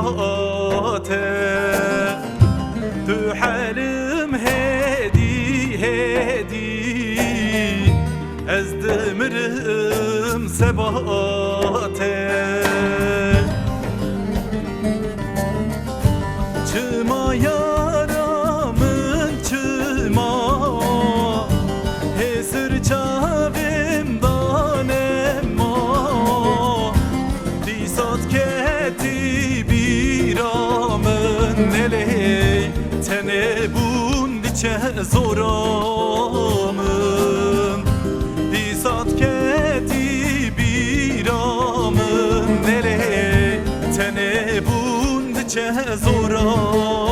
سباته تو حلم هدی هدی از دمرم سباته çıma yaramın çıma hesir çavimdan emma disat keti biramın neley tene bundiçe zoramın disat keti biramın neley tene bundiçe zoramın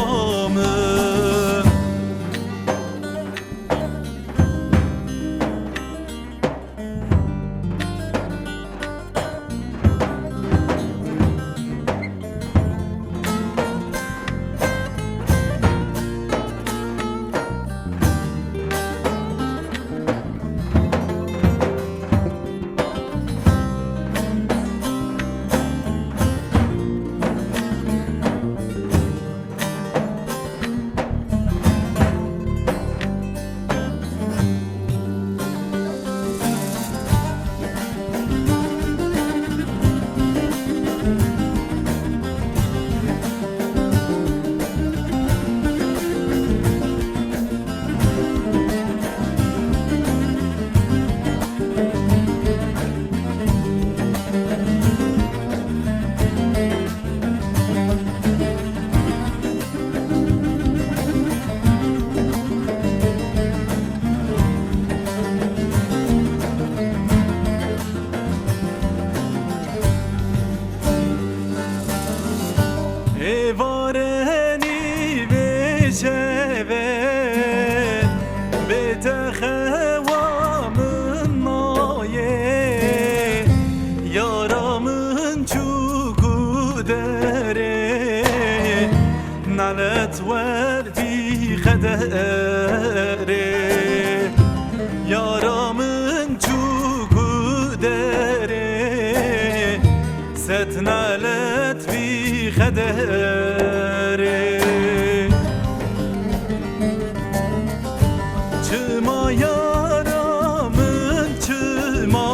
vareni veşeve betehevamın naye yaramın çuku dere nalet verdi kadere yaramın çuku dere set nalet vi kadere çıma yaramın çıma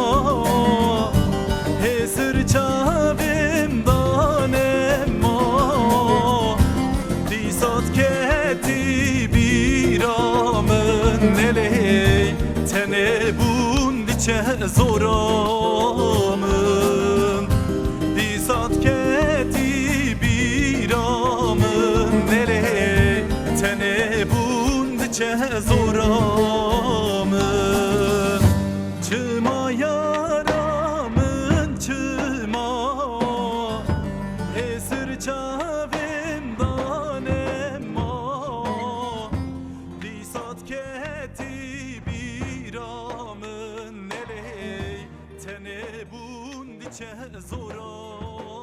hesir çavimdan emma disat keti biramın neley tene bundiçe zoramın disat keti biramın neley tene bundiçe zoramın çıma yaramın çıma esir çavimdan emma disat keti biramın neley tene bundiçe zoramın